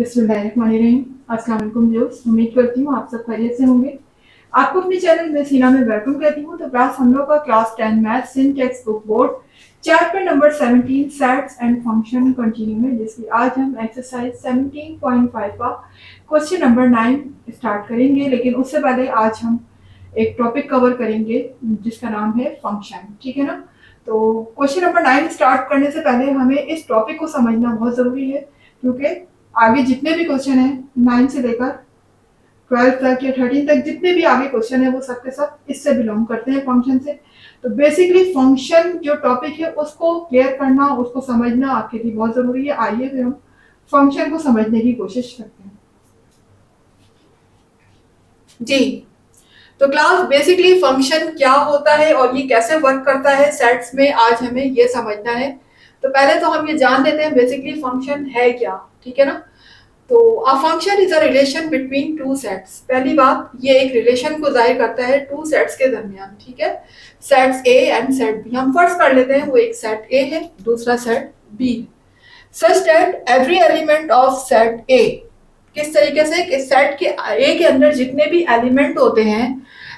बिस्मिल्लाहिर्रहमानिर्रहीम। अस्सलाम वालेकुम व्यूअर्स, उम्मीद करती हूँ आप सब खैरियत से होंगे। आपको अपने चैनल में सीना में वेलकम करती हूँ। तो क्लास हम लोग का class 10 math Singh text book board chapter number 17 sets and function continue है, जिसकी आज हम एक्सरसाइज 17.5 का क्वेश्चन नंबर 9 स्टार्ट करेंगे। लेकिन उससे पहले आज हम एक टॉपिक कवर करेंगे जिसका नाम है फंक्शन। ठीक है ना। तो क्वेश्चन नंबर 9 स्टार्ट करने से पहले हमें इस टॉपिक को समझना बहुत जरूरी है, क्योंकि आगे जितने भी क्वेश्चन है 9 से लेकर 12 तक या 13 तक जितने भी आगे क्वेश्चन है वो सब के सब इससे बिलोंग करते हैं, फंक्शन से। तो बेसिकली फंक्शन जो टॉपिक है उसको क्लियर करना, उसको समझना आपके लिए बहुत जरूरी है। आइए फिर हम फंक्शन को समझने की कोशिश करते हैं। जी, तो क्लास बेसिकली फंक्शन क्या होता है और ये कैसे वर्क करता है सेट्स में, आज हमें ये समझना है। तो पहले तो हम ये जान लेते हैं बेसिकली फंक्शन है क्या। ठीक है ना। तो a function is a relation between two sets. पहली बात, ये एक रिलेशन को जाहिर करता है टू सेट्स के दरमियान। ठीक है, sets A and set B. हम फर्स्ट कर लेते हैं, वो एक सेट ए है, दूसरा सेट बी है। Such that every element of set ए, किस तरीके से कि सेट के ए के अंदर जितने भी एलिमेंट होते हैं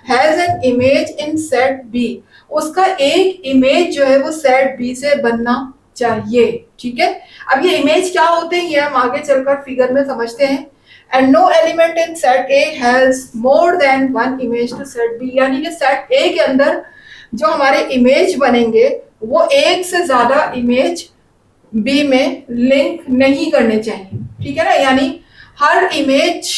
has an image in set B, उसका एक इमेज जो है वो सेट बी से बनना चाहिए। ठीक है, अब ये इमेज क्या होते हैं ये हम आगे चलकर फिगर में समझते हैं। And no element in set A has more than one image to set B, यानी कि सेट ए के अंदर जो हमारे इमेज बनेंगे वो एक से ज्यादा इमेज बी में लिंक नहीं करने चाहिए। ठीक है ना, यानी हर इमेज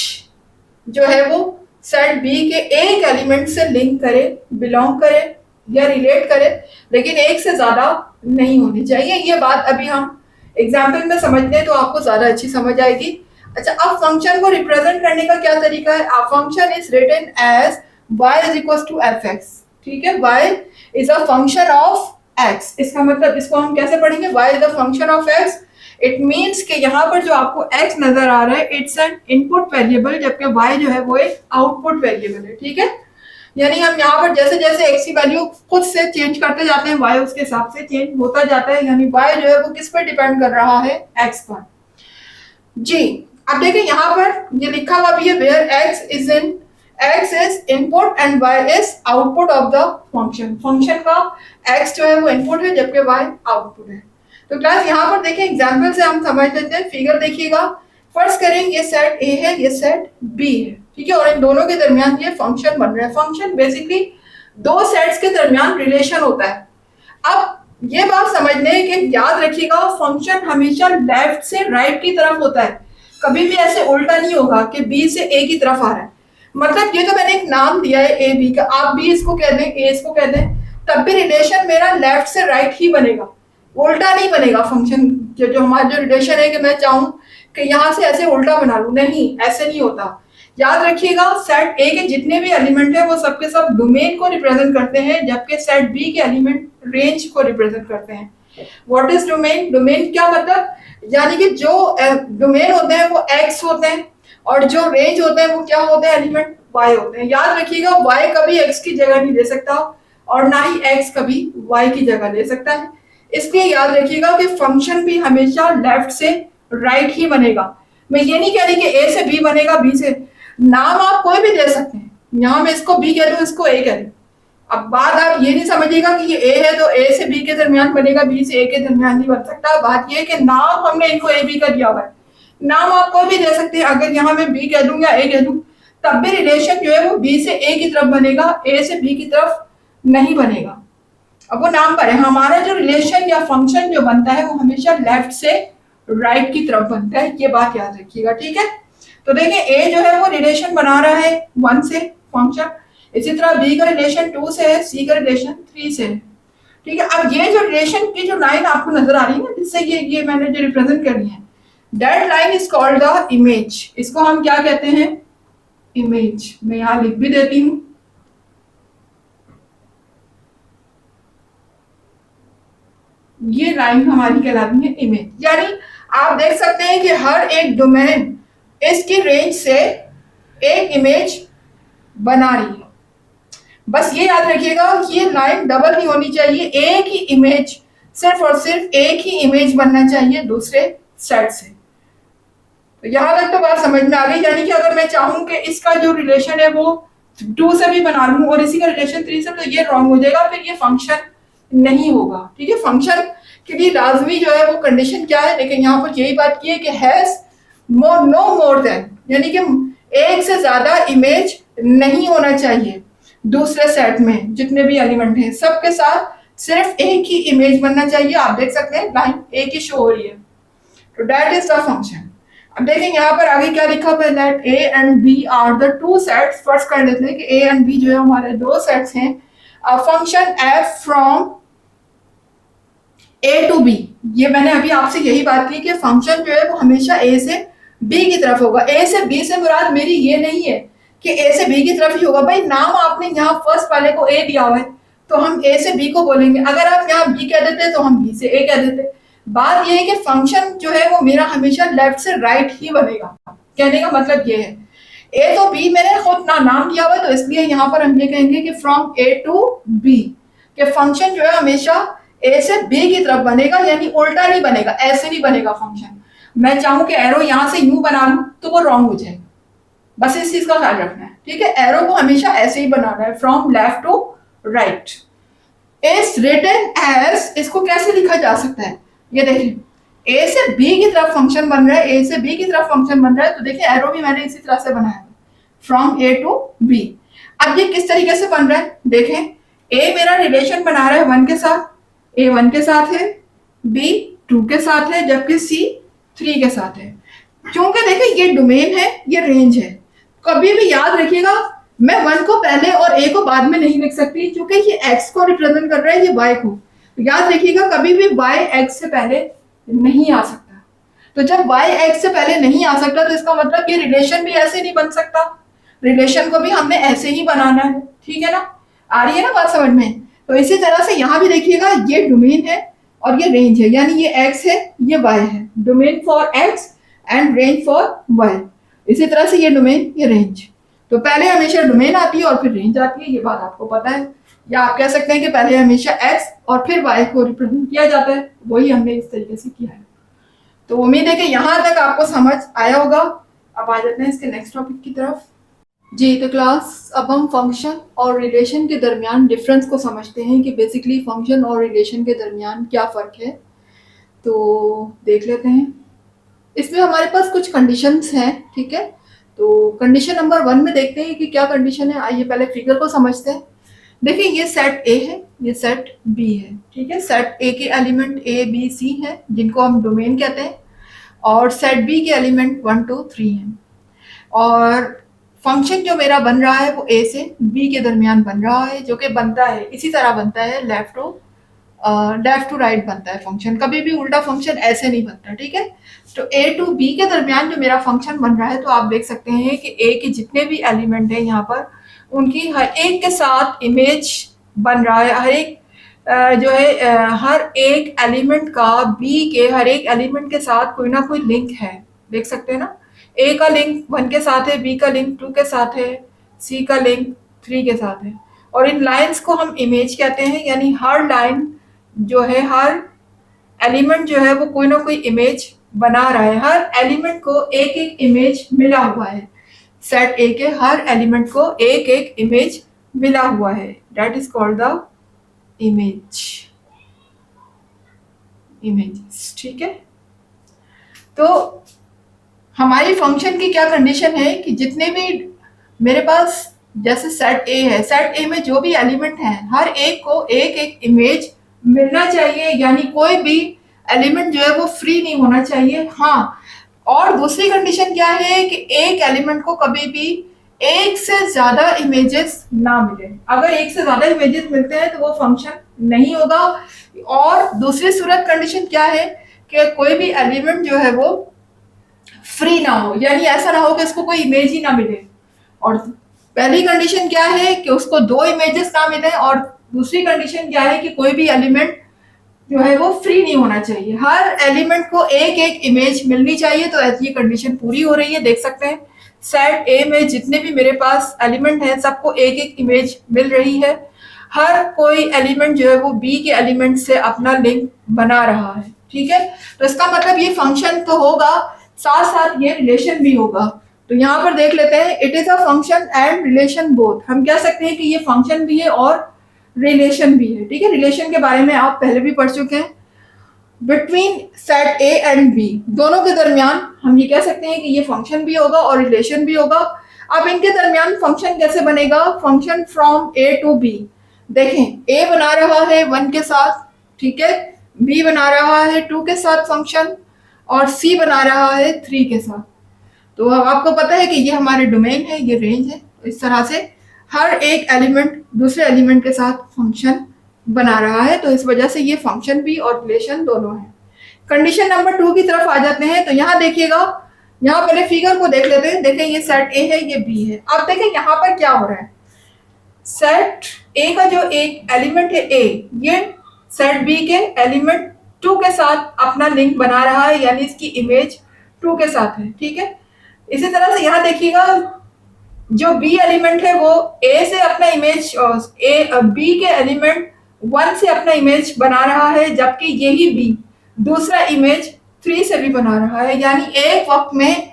जो है वो सेट बी के एक एलिमेंट से लिंक करे, बिलोंग करे या रिलेट करे, लेकिन एक से ज्यादा नहीं होनी चाहिए। ये बात अभी हम एग्जाम्पल में समझते हैं तो आपको ज्यादा अच्छी समझ आएगी। अच्छा, अब फंक्शन को रिप्रेजेंट करने का क्या तरीका है। अब function is written as y is equal to f x. ठीक है, y is a function of x। इसका मतलब इसको हम कैसे पढ़ेंगे, y is a function of x। It means कि यहाँ पर जो आपको x नजर आ रहा है इट्स एन इनपुट वेरिएबल, जबकि y जो है वो एक आउटपुट वेरिएबल है। ठीक है, यानी हम यहाँ पर जैसे जैसे x की वैल्यू खुद से चेंज करते जाते हैं y उसके हिसाब से चेंज होता जाता है, यानी y जो है वो किस पर डिपेंड कर रहा है, x पर। जी, अब देखिए यहाँ पर ये लिखा हुआ भी है where x is input and y is output of the function. Function का x जो है वो इनपुट है जबकि y आउटपुट है। तो क्लास यहाँ पर देखिए एग्जाम्पल से हम समझ लेते हैं। फिगर देखिएगा, फर्स्ट करेंगे ये सेट ए है, ये सेट बी है। ठीक है, और इन दोनों के दरमियान ये फंक्शन बन रहा है। फंक्शन बेसिकली दो सेट्स के दरमियान रिलेशन होता है। अब ये बात समझने कि याद रखिएगा फंक्शन हमेशा लेफ्ट से राइट की तरफ होता है, कभी भी ऐसे उल्टा नहीं होगा कि बी से ए की तरफ आ रहा है। मतलब ये तो मैंने एक नाम दिया है ए बी का, आप बी इसको कह दें, ए इसको कह दें, तब भी रिलेशन मेरा लेफ्ट से राइट ही बनेगा, उल्टा नहीं बनेगा। फंक्शन जो हमारा जो रिलेशन है कि मैं चाहूं कि यहाँ से ऐसे उल्टा बना लूं, नहीं, ऐसे नहीं होता। याद रखिएगा सेट ए के जितने भी एलिमेंट है वो सबके सब डोमेन को रिप्रेजेंट करते हैं, जबकि सेट बी के एलिमेंट रेंज को रिप्रेजेंट करते हैं। What is domain? डोमेन क्या मतलब, यानी कि जो डोमेन होते हैं वो एक्स होते हैं और जो रेंज होते हैं वो क्या होते हैं, एलिमेंट वाई होते हैं। याद रखिएगा वाई कभी एक्स की जगह नहीं ले सकता और ना ही एक्स कभी वाई की जगह ले सकता है। इसलिए याद रखिएगा कि फंक्शन भी हमेशा लेफ्ट से राइट ही बनेगा। मैं ये नहीं कह रही कि ए से बी बनेगा, बी से, नाम आप कोई भी दे सकते हैं। यहाँ मैं इसको बी कह दूं, इसको ए कह दूं। अब बात आप ये नहीं समझिएगा कि ये ए है तो ए से बी के दरमियान बनेगा, बी से ए के दरमियान नहीं बन सकता। बात ये है कि नाम हमने इनको ए बी का दिया हुआ है, नाम आप कोई भी दे सकते हैं। अगर यहाँ मैं बी कह दूं या ए कह दूं तब भी रिलेशन जो है वो बी से ए की तरफ बनेगा, ए से बी की तरफ नहीं बनेगा। अब वो नाम पर है, हमारा जो रिलेशन या फंक्शन जो बनता है वो हमेशा लेफ्ट से राइट की तरफ बनता है, ये बात याद रखिएगा। ठीक है, तो देखिए ए जो है वो रिलेशन बना रहा है 1 से फंक्शन, इसी तरह बी का रिलेशन 2 से है, सी का रिलेशन 3 से है। ठीक है, अब ये जो रिलेशन की जो लाइन आपको नजर आ रही है ना, जिससे ये मैंने जो रिप्रेजेंट करनी है, that line is called the image. इसको हम क्या कहते हैं, इमेज। मैं यहाँ लिख भी देती हूँ, ये लाइन हमारी कहलाती है इमेज। यानी आप देख सकते हैं कि हर एक डोमेन इसकी रेंज से एक इमेज बना रही है। बस ये याद रखिएगा कि ये लाइन डबल नहीं होनी चाहिए, एक ही इमेज, सिर्फ और सिर्फ एक ही इमेज बनना चाहिए दूसरे सेट से। तो यहाँ तक तो बात समझ में आ गई। यानी कि अगर मैं चाहूँ कि इसका जो रिलेशन है वो 2 से भी बना लूँ और इसी का रिलेशन 3 से, तो ये रॉन्ग हो जाएगा, फिर ये फंक्शन नहीं होगा। ठीक है, फंक्शन के लिए लाजमी जो है वो कंडीशन क्या है, लेकिन यहाँ पर यही बात की है कि has more no more than, यानी कि एक से ज्यादा इमेज नहीं होना चाहिए दूसरे सेट में जितने भी एलिमेंट हैं सबके साथ सिर्फ एक ही इमेज बनना चाहिए। आप देख सकते हैं लाइन एक ही शो हो रही है, तो दैट इज द फंक्शन। अब देखें यहाँ पर आगे क्या लिखा हुआ है, that A and B are the two sets. First कर लेते हैं कि ए एंड बी जो है हमारे दो सेट्स हैं। Function f from A to B, ये मैंने अभी आपसे यही बात की कि फंक्शन जो है वो हमेशा ए से बी की तरफ होगा। ए से बी से मुराद मेरी ये नहीं है कि ए से बी की तरफ ही होगा। भाई नाम आपने यहाँ फर्स्ट वाले को ए दिया हुआ है तो हम ए से बी को बोलेंगे, अगर आप यहाँ बी कह देते तो हम बी से ए कह देते। बात यह है कि फंक्शन जो है वो मेरा हमेशा लेफ्ट से राइट ही बनेगा। कहने का मतलब ये है, ए तो बी मैंने खुद ना नाम दिया हुआ है तो इसलिए यहाँ पर हम ये कहेंगे कि फ्रॉम ए टू बी, कि फंक्शन जो है हमेशा ए से बी की तरफ बनेगा, यानी उल्टा नहीं बनेगा, ऐसे नहीं बनेगा फंक्शन। मैं चाहूं कि एरो यहां से यूं बना लूं तो वो रॉन्ग हो जाएगा, बस इस चीज का ख्याल रखना है। ठीक है, एरो को हमेशा ऐसे ही बनाना है, from left to right. Is written as, इसको कैसे लिखा जा सकता है, ये देखिए ए से बी की तरफ फंक्शन बन रहा है, ए से बी की तरफ फंक्शन बन रहा है, तो देखिए एरो भी मैंने इसी तरह से बनाया है, फ्रॉम ए टू बी। अब ये किस तरीके से बन रहा है, देखें ए मेरा रिलेशन बना रहा है 1 के साथ, ए 1 के साथ है, बी 2 के साथ है, जबकि सी 3 के साथ है। क्योंकि देखिए ये डोमेन है, ये रेंज है। कभी भी याद रखिएगा मैं 1 को पहले और ए को बाद में नहीं लिख सकती, क्योंकि ये x को रिप्रेजेंट कर रहा है, ये y को। तो याद रखिएगा कभी भी y x से पहले नहीं आ सकता। तो जब y x से पहले नहीं आ सकता तो इसका मतलब ये रिलेशन भी ऐसे नहीं बन सकता, रिलेशन को भी हमने ऐसे ही बनाना है। ठीक है ना, आ रही है ना बात समझ में। तो इसी तरह से यहाँ भी देखिएगा ये डोमेन है और ये रेंज है, यानी ये x है ये y है, domain for x and range for y। इसी तरह से ये डोमेन ये रेंज, तो पहले हमेशा डोमेन आती है और फिर रेंज आती है, ये बात आपको पता है। या आप कह सकते हैं कि पहले हमेशा x और फिर y को रिप्रेजेंट किया जाता है, वही हमने इस तरीके से किया है। तो उम्मीद है कि यहाँ तक आपको समझ आया होगा। अब आ जाते हैं इसके नेक्स्ट टॉपिक की तरफ। जी तो क्लास, अब हम फंक्शन और रिलेशन के दरमियान डिफरेंस को समझते हैं कि बेसिकली फंक्शन और रिलेशन के दरमियान क्या फ़र्क है। तो देख लेते हैं, इसमें हमारे पास कुछ कंडीशंस हैं। ठीक है, तो कंडीशन नंबर 1 में देखते हैं कि क्या कंडीशन है। आइए पहले फिगर को समझते हैं। देखिए ये सेट ए है, ये सेट बी है। ठीक है, सेट ए के एलिमेंट ए बी सी हैं जिनको हम डोमेन कहते हैं, और सेट बी के एलिमेंट 1 2 3 हैं। और फंक्शन जो मेरा बन रहा है वो ए से बी के दरमियान बन रहा है, जो कि बनता है इसी तरह बनता है, लेफ्ट टू राइट बनता है फंक्शन, कभी भी उल्टा फंक्शन ऐसे नहीं बनता। ठीक है, तो ए टू बी के दरमियान जो मेरा फंक्शन बन रहा है, तो आप देख सकते हैं कि ए के जितने भी एलिमेंट हैं यहाँ पर उनकी हर एक के साथ इमेज बन रहा है। हर एक जो है हर एक एलिमेंट का बी के हर एक एलिमेंट के साथ कोई ना कोई लिंक है, देख सकते हैं ना। ए का लिंक 1 के साथ है, बी का लिंक 2 के साथ है, सी का लिंक 3 के साथ है। और इन लाइंस को हम इमेज कहते हैं, यानी हर लाइन जो है हर एलिमेंट जो है वो कोई ना कोई इमेज बना रहा है। हर एलिमेंट को एक एक इमेज मिला हुआ है, सेट ए के हर एलिमेंट को एक एक इमेज मिला हुआ है, that is called the images. ठीक है, तो हमारी फंक्शन की क्या कंडीशन है कि जितने भी मेरे पास जैसे सेट ए है, सेट ए में जो भी एलिमेंट हैं हर एक को एक एक इमेज मिलना चाहिए, यानी कोई भी एलिमेंट जो है वो फ्री नहीं होना चाहिए। हाँ, और दूसरी कंडीशन क्या है कि एक एलिमेंट को कभी भी एक से ज्यादा इमेजेस ना मिले। अगर एक से ज्यादा इमेजेस मिलते हैं तो वो फंक्शन नहीं होगा। और दूसरी सूरत कंडीशन क्या है कि कोई भी एलिमेंट जो है वो फ्री ना हो, यानी ऐसा ना हो कि इसको कोई इमेज ही ना मिले। और पहली कंडीशन क्या है कि उसको 2 इमेजेस ना मिले, और दूसरी कंडीशन क्या है कि कोई भी एलिमेंट जो है वो फ्री नहीं होना चाहिए, हर एलिमेंट को एक एक इमेज मिलनी चाहिए। तो ऐसी कंडीशन पूरी हो रही है, देख सकते हैं सेट ए में जितने भी मेरे पास एलिमेंट हैं सबको एक एक इमेज मिल रही है। हर कोई एलिमेंट जो है वो बी के एलिमेंट से अपना लिंक बना रहा है। ठीक है, तो इसका मतलब ये फंक्शन तो होगा साथ साथ ये रिलेशन भी होगा। तो यहाँ पर देख लेते हैं, it is a function and relation both. हम कह सकते हैं कि ये फंक्शन भी है और रिलेशन भी है। ठीक है, रिलेशन के बारे में आप पहले भी पढ़ चुके हैं। Between set A and B, दोनों के दरमियान हम ये कह सकते हैं कि ये फंक्शन भी होगा और रिलेशन भी होगा। अब इनके दरमियान फंक्शन कैसे बनेगा? Function from A to B. देखें, ए बना रहा है 1 के साथ, ठीक है, बी बना रहा है 2 के साथ फंक्शन, और सी बना रहा है 3 के साथ। तो अब आपको पता है कि ये हमारे डोमेन है, ये रेंज है। तो इस तरह से हर एक एलिमेंट दूसरे एलिमेंट के साथ फंक्शन बना रहा है, तो इस वजह से ये फंक्शन भी और रिलेशन दोनों है। कंडीशन नंबर 2 की तरफ आ जाते हैं। तो यहाँ देखिएगा, यहाँ पहले फिगर को देख लेते हैं। देखें, ये सेट ए है, ये बी है। अब देखें यहाँ पर क्या हो रहा है। सेट ए का जो एक एलिमेंट है ए, ये सेट बी के एलिमेंट 2 के साथ अपना लिंक बना रहा है, यानी इसकी इमेज 2 के साथ है। ठीक है, इसी तरह से यहाँ देखिएगा, जो बी एलिमेंट है वो ए से अपना इमेज, बी के एलिमेंट 1 से अपना इमेज बना रहा है, जबकि यही बी दूसरा इमेज 3 से भी बना रहा है। यानी एक वक्त में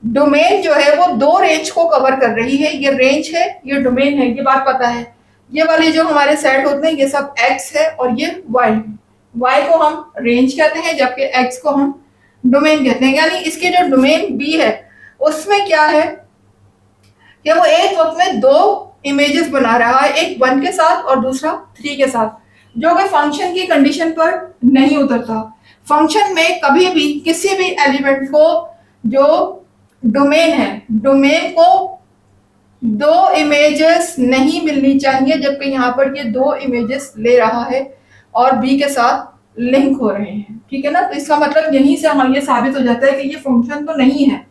डोमेन जो है वो 2 रेंज को कवर कर रही है। ये रेंज है, ये डोमेन है, ये बात पता है। ये वाले जो हमारे सेट होते हैं, ये सब एक्स है और ये वाई है। वाई को हम रेंज कहते हैं, जबकि एक्स को हम डोमेन कहते हैं। यानी इसके जो डोमेन बी है उसमें क्या है कि वो एक वक्त में 2 इमेजेस बना रहा है, एक 1 के साथ और दूसरा 3 के साथ, जो कि फंक्शन की कंडीशन पर नहीं उतरता। फंक्शन में कभी भी किसी भी एलिमेंट को जो डोमेन है, डोमेन को 2 इमेजेस नहीं मिलनी चाहिए, जबकि यहाँ पर ये 2 इमेजेस ले रहा है और बी के साथ लिंक हो रहे हैं। ठीक है ना, तो इसका मतलब यहीं से हम ये साबित हो जाता है कि ये फंक्शन तो नहीं है।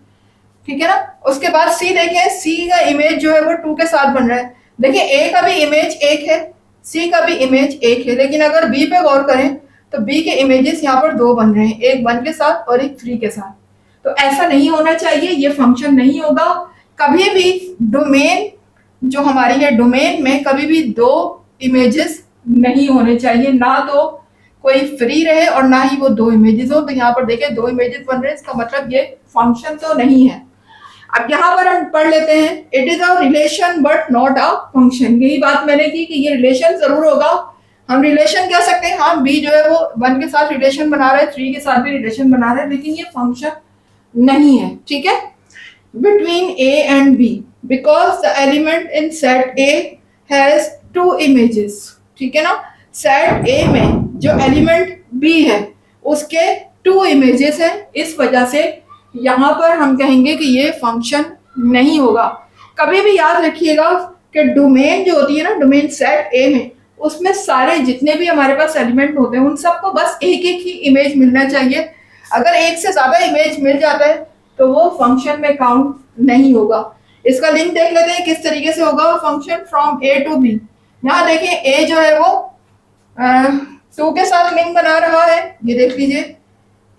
ठीक है ना। उसके बाद सी देखें, सी का इमेज जो है वो 2 के साथ बन रहा है। देखिए, ए का भी इमेज 1 है, सी का भी इमेज 1 है, लेकिन अगर बी पे गौर करें तो बी के इमेजेस यहाँ पर 2 बन रहे हैं, एक 1 के साथ और एक 3 के साथ। तो ऐसा नहीं होना चाहिए, ये फंक्शन नहीं होगा। कभी भी डोमेन जो हमारी है, डोमेन में कभी भी 2 इमेजेस नहीं होने चाहिए, ना तो कोई फ्री रहे और ना ही वो 2 इमेजेस हो। तो यहाँ पर देखिए 2 इमेजेस बन रहे हैं, इसका मतलब ये फंक्शन तो नहीं है। अब यहाँ पर हम पढ़ लेते हैं, it is a relation but not a function. यही बात मैंने की कि ये रिलेशन जरूर होगा। हम रिलेशन कह सकते हैं, हाँ, बी जो है वो 1 के साथ रिलेशन बना रहा है, 3 के साथ भी रिलेशन बना रहा है, लेकिन ये फंक्शन नहीं है। ठीक है, between A and B, because the element in set A has 2 images. ठीक है ना, सेट ए में जो एलिमेंट बी है उसके 2 इमेजेस हैं, इस वजह से यहाँ पर हम कहेंगे कि ये फंक्शन नहीं होगा। कभी भी याद रखिएगा कि डोमेन जो होती है ना, डोमेन सेट ए में, उसमें सारे जितने भी हमारे पास एलिमेंट होते हैं उन सबको बस एक एक ही इमेज मिलना चाहिए। अगर एक से ज्यादा इमेज मिल जाता है तो वो फंक्शन में काउंट नहीं होगा। इसका लिंक देख लेते हैं किस तरीके से होगा। Function from A to B, यहाँ देखें ए जो है वो 2 के साथ लिंक बना रहा है, ये देख लीजिए,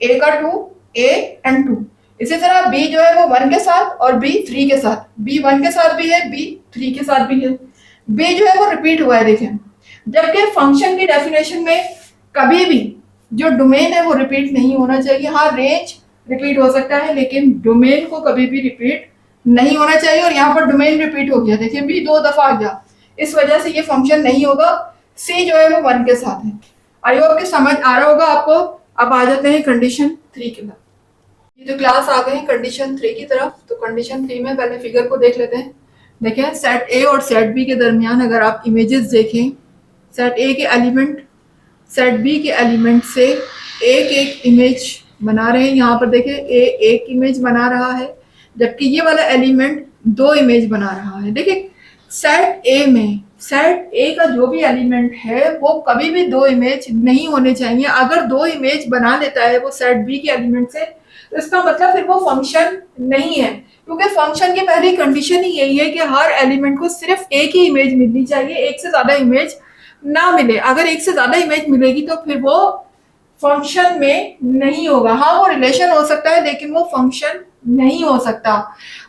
ए का 2, ए एंड 2। इसी तरह बी जो है वो 1 के साथ और बी 3 के साथ, बी 1 के साथ भी है, बी 3 के साथ भी है। बी जो है वो रिपीट हुआ है, देखें। जबकि फंक्शन की डेफिनेशन में कभी भी जो डोमेन है वो रिपीट नहीं होना चाहिए। हाँ, रेंज रिपीट हो सकता है, लेकिन डोमेन को कभी भी रिपीट नहीं होना चाहिए। और यहाँ पर डोमेन रिपीट हो गया, देखिए बी 2 दफा आ गया, इस वजह से ये फंक्शन नहीं होगा। सी जो है वो 1 के साथ है। आई होप कि समझ आ रहा होगा आपको। अब आ जाते हैं कंडीशन 3 की तरफ। ये तो क्लास आ गए हैं कंडीशन 3 की तरफ। तो कंडीशन 3 में पहले फिगर को देख लेते हैं। देखें, सेट ए और सेट बी के दरमियान अगर आप इमेजेस देखें, सेट ए के एलिमेंट सेट बी के एलिमेंट से एक एक इमेज बना रहे हैं। यहाँ पर देखें, ए एक इमेज बना रहा है, जबकि ये वाला एलिमेंट 2 इमेज बना रहा है। देखिए, सेट ए में सेट ए का जो भी एलिमेंट है वो कभी भी 2 इमेज नहीं होने चाहिए। अगर 2 इमेज बना लेता है वो सेट बी के एलिमेंट से, तो इसका मतलब फिर वो फंक्शन नहीं है, क्योंकि फंक्शन की पहली कंडीशन ही यही है कि हर एलिमेंट को सिर्फ एक ही इमेज मिलनी चाहिए, एक से ज्यादा इमेज ना मिले। अगर एक से ज्यादा इमेज मिलेगी तो फिर वो फंक्शन में नहीं होगा। हाँ, वो रिलेशन हो सकता है, लेकिन वो फंक्शन नहीं हो सकता।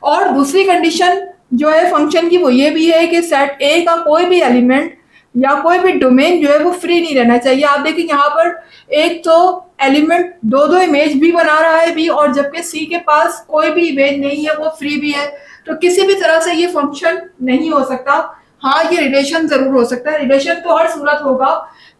और दूसरी कंडीशन जो है फंक्शन की वो ये भी है कि सेट ए का कोई भी एलिमेंट या कोई भी डोमेन जो है वो फ्री नहीं रहना चाहिए। आप देखिए यहाँ पर एक तो एलिमेंट दो दो इमेज भी बना रहा है बी, और जबकि सी के पास कोई भी इमेज नहीं है, वो फ्री भी है, तो किसी भी तरह से ये फंक्शन नहीं हो सकता। हाँ, ये रिलेशन जरूर हो सकता है, रिलेशन तो हर सूरत होगा,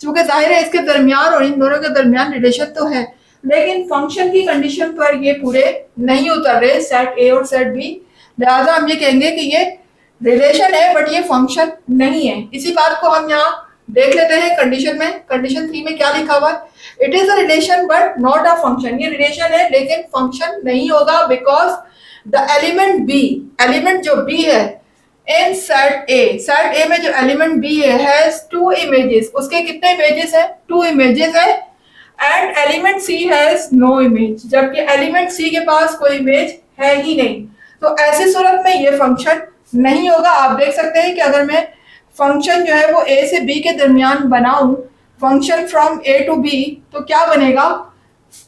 क्योंकि जाहिर है इसके दरमियान और इन दोनों के दरमियान रिलेशन तो है, लेकिन फंक्शन की कंडीशन पर ये पूरे नहीं उतर रहे सेट ए और सेट बी, लिहाजा हम ये कहेंगे कि ये रिलेशन है बट ये फंक्शन नहीं है। इसी बात को हम यहाँ देख लेते हैं कंडीशन में। कंडीशन 3 में क्या लिखा हुआ है, it is a relation but not a function. ये रिलेशन है लेकिन फंक्शन नहीं होगा, because the element b, element जो बी है इन सेट ए में जो element b has two images, उसके कितने इमेजेस है, टू इमेजेस है, and element c has no image, जबकि एलिमेंट सी के पास कोई इमेज है ही नहीं। तो ऐसी सूरत में ये फंक्शन नहीं होगा। आप देख सकते हैं कि अगर मैं फंक्शन जो है वो ए से बी के दरमियान बनाऊं, function from A to B, तो क्या बनेगा,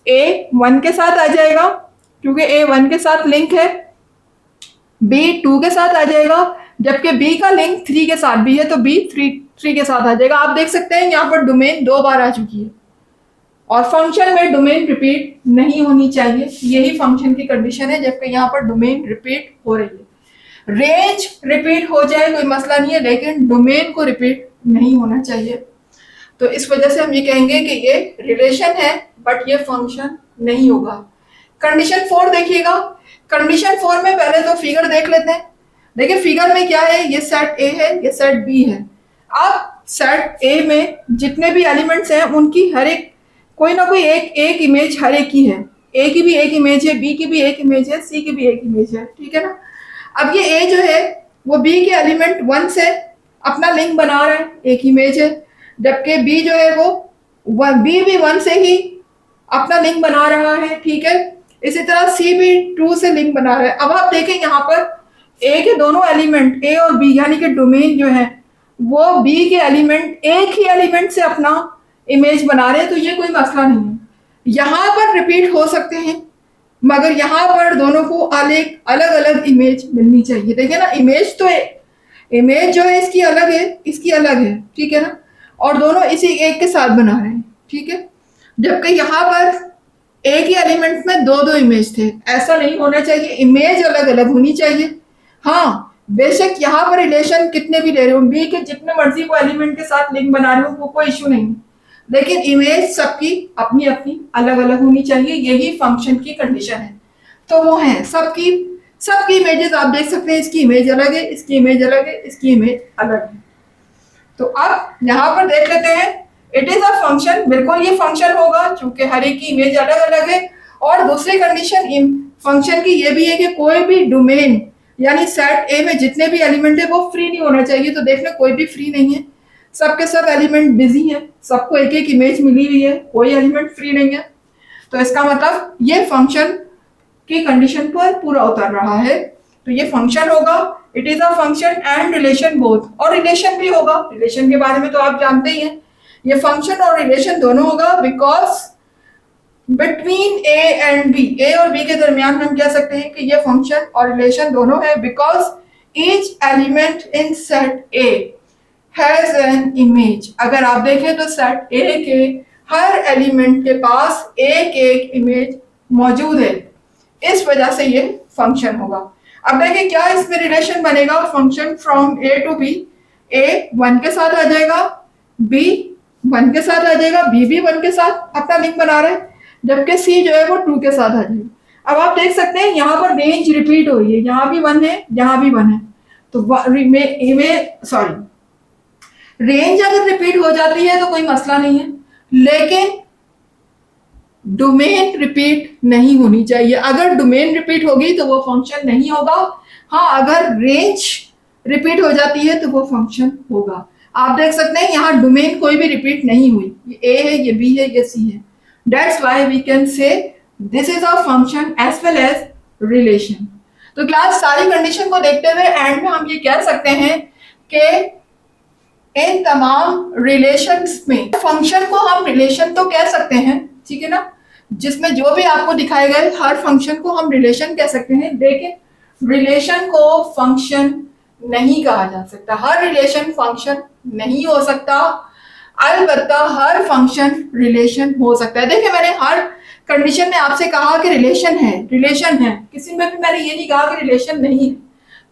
ए 1 के साथ आ जाएगा क्योंकि ए 1 के साथ लिंक है, बी 2 के साथ आ जाएगा, जबकि बी का लिंक 3 के साथ भी है, तो बी 3 के साथ आ जाएगा। आप देख सकते हैं यहाँ पर डोमेन 2 बार आ चुकी है, और फंक्शन में डोमेन रिपीट नहीं होनी चाहिए, यही फंक्शन की कंडीशन है, जबकि यहाँ पर डोमेन रिपीट हो रही है। रेंज रिपीट हो जाए कोई मसला नहीं है, लेकिन डोमेन को रिपीट नहीं होना चाहिए। तो इस वजह से हम ये कहेंगे कि ये रिलेशन है बट ये फंक्शन नहीं होगा। कंडीशन 4 देखिएगा। कंडीशन 4 में पहले तो फिगर देख लेते हैं। देखिए फिगर में क्या है, ये सेट ए है, ये सेट बी है। अब सेट ए में जितने भी एलिमेंट्स हैं उनकी हर एक कोई ना कोई एक इमेज हर एक की है। ए की भी एक इमेज है, बी की भी एक इमेज है, सी की भी एक इमेज है, ठीक है ना। अब ये ए जो है वो बी के एलिमेंट 1 से अपना लिंक बना रहा है, एक इमेज है, जबकि बी जो है वो बी भी 1 से ही अपना लिंक बना रहा है, ठीक है। इसी तरह सी भी 2 से लिंक बना रहा है। अब आप देखें यहाँ पर ए के दोनों एलिमेंट ए और बी यानी कि डोमेन जो है वो बी के एलिमेंट एक ही एलिमेंट से अपना इमेज बना रहे हैं, तो ये कोई मसला नहीं है। यहाँ पर रिपीट हो सकते हैं, मगर यहाँ पर दोनों को अलग अलग इमेज मिलनी चाहिए। देखिए ना, इमेज तो इमेज जो है इसकी अलग है, इसकी अलग है, ठीक है ना, और दोनों इसी एक के साथ बना रहे हैं, ठीक है। जबकि यहाँ पर एक ही एलिमेंट में दो दो इमेज थे, ऐसा नहीं होना चाहिए, इमेज अलग अलग होनी चाहिए। हाँ, बेशक यहाँ पर रिलेशन कितने भी ले रहे हो, बी के जितने मर्जी को एलिमेंट के साथ लिंक बना रहे हो, वो कोई इशू नहीं, लेकिन इमेज सबकी अपनी अपनी अलग अलग होनी चाहिए, यही फंक्शन की कंडीशन है। तो वो है सबकी इमेजेस आप देख सकते हैं, इसकी इमेज अलग है, इसकी इमेज अलग है, इसकी इमेज अलग है। तो अब यहाँ पर देख लेते हैं, इट इज अ फंक्शन, बिल्कुल ये फंक्शन होगा क्योंकि हर एक की इमेज अलग अलग है। और दूसरी कंडीशन फंक्शन की ये भी है कि कोई भी डोमेन यानी सेट ए में जितने भी एलिमेंट है वो फ्री नहीं होना चाहिए। तो देख लें कोई भी फ्री नहीं है, सबके सब एलिमेंट बिजी है, सबको एक एक इमेज मिली हुई है, कोई एलिमेंट फ्री नहीं है। तो इसका मतलब ये फंक्शन की कंडीशन पर पूरा उतर रहा है, तो ये फंक्शन होगा। It is a function and relation both, और रिलेशन भी होगा। रिलेशन के बारे में तो आप जानते ही हैं, ये फंक्शन और रिलेशन दोनों होगा, because between A and b, a और बी के दरमियान हम कह सकते हैं कि ये फंक्शन और रिलेशन दोनों है, because each element in set A has an image. अगर आप देखें तो सेट ए के हर एलिमेंट के पास एक इमेज मौजूद है, इस वजह से ये फंक्शन होगा। अब देखिए क्या इसमें रिलेशन बनेगा, function from A to b, a 1 के साथ आ जाएगा, बी 1 के साथ आ जाएगा, बी भी 1 के साथ अपना लिंक बना रहा है, जबकि सी जो है वो 2 के साथ आ जाएगा। अब आप देख सकते हैं यहाँ पर रेंज रिपीट हो रही है, यहाँ भी 1 है, यहाँ भी 1 है, तो रेंज अगर रिपीट हो जाती है तो कोई मसला नहीं है, लेकिन डोमेन रिपीट नहीं होनी चाहिए। अगर डोमेन रिपीट होगी तो वो फंक्शन नहीं होगा। हाँ, अगर रेंज रिपीट हो जाती है तो वो फंक्शन होगा। आप देख सकते हैं यहाँ डोमेन कोई भी रिपीट नहीं हुई, ये ए है, ये बी है, ये सी है। That's why we can say this is a function as well as relation. तो क्लास सारी कंडीशन को देखते हुए एंड में हम ये कह सकते हैं कि इन तमाम रिलेशंस में फंक्शन को हम रिलेशन तो कह सकते हैं, ठीक है ना, जिसमें जो भी आपको दिखाए गए हर फंक्शन को हम रिलेशन कह सकते हैं, लेकिन रिलेशन को फंक्शन नहीं कहा जा सकता। हर रिलेशन फंक्शन नहीं हो सकता, अलबत्ता हर फंक्शन रिलेशन हो सकता है। देखिए मैंने हर कंडीशन में आपसे कहा कि रिलेशन है, रिलेशन है, किसी में भी मैंने ये नहीं कहा कि रिलेशन नहीं है।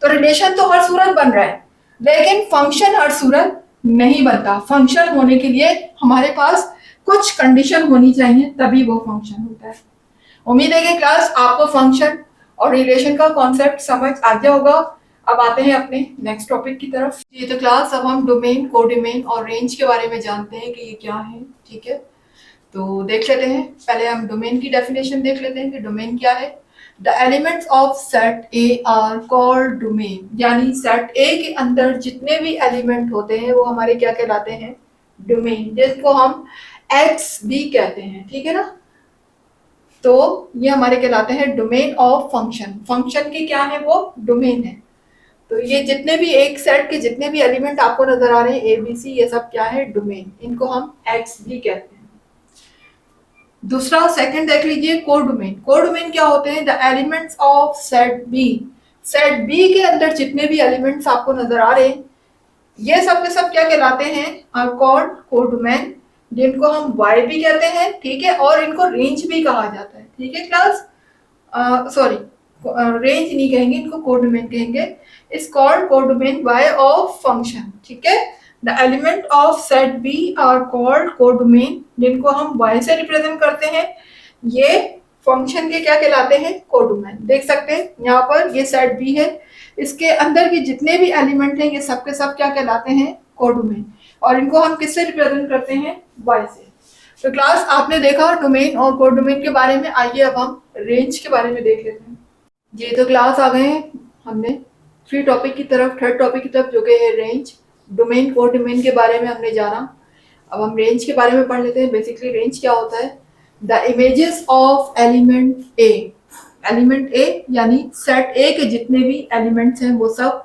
तो रिलेशन तो हर सूरत बन रहा है, लेकिन फंक्शन हर सूरत नहीं बनता। फंक्शन होने के लिए हमारे पास कुछ कंडीशन होनी चाहिए, तभी वो फंक्शन होता है। उम्मीद है कि क्लास आपको फंक्शन और रिलेशन का कॉन्सेप्ट समझ आ गया होगा। अब आते हैं अपने नेक्स्ट टॉपिक की तरफ। ये तो क्लास अब हम डोमेन, कोडोमेन और रेंज के बारे में जानते हैं कि ये क्या है। ठीक है, तो देख लेते हैं। पहले हम डोमेन की डेफिनेशन देख लेते हैं कि डोमेन क्या है। The elements of set A R called domain, यानी सेट ए के अंदर जितने भी एलिमेंट होते हैं वो हमारे क्या कहलाते हैं, डोमेन, जिसको हम एक्स भी कहते हैं। ठीक है ना, तो ये हमारे कहलाते हैं डोमेन ऑफ फंक्शन। फंक्शन के क्या है, वो डोमेन है। तो ये जितने भी एक सेट के जितने भी एलिमेंट आपको नजर आ रहे हैं ए बी सी, ये सब क्या है, डोमेन। इनको हम एक्स भी कहते हैं। दूसरा सेकंड देख लीजिए, कोडोमेन। कोडोमेन क्या होते हैं, the elements of set B. Set B के अंदर जितने भी एलिमेंट्स आपको नजर आ रहे हैं, ये सब के सब क्या कहलाते हैं, आर कॉल्ड कोडोमेन, जिनको हम वाई भी कहते हैं। ठीक है, और इनको रेंज भी कहा जाता है। ठीक है क्लास, सॉरी रेंज नहीं कहेंगे, इनको कोडोमेन कहेंगे। Is called codomain Y of function. ठीक है, the element of set B are called codomain, जिनको हम वाई से रिप्रेजेंट करते हैं। ये फंक्शन के क्या कहलाते हैं, कोडोमेन। देख सकते हैं यहाँ पर ये सेट बी है, इसके अंदर के जितने भी एलिमेंट हैं ये सब के सब क्या कहलाते हैं, कोडोमेन। और इनको हम किससे रिप्रेजेंट करते हैं, वाई से। तो क्लास आपने देखा डोमेन और कोडोमेन के बारे में। आइए अब हम रेंज के बारे में देख लेते हैं। ये तो क्लास आ गए हैं हमने थर्ड टॉपिक की तरफ, जो कि है रेंज। डोमेन कोडोमेन के बारे में हमने जाना, अब हम रेंज के बारे में पढ़ लेते हैं। बेसिकली रेंज क्या होता है, the images of element a. Element a यानी सेट ए के जितने भी एलिमेंट्स हैं वो सब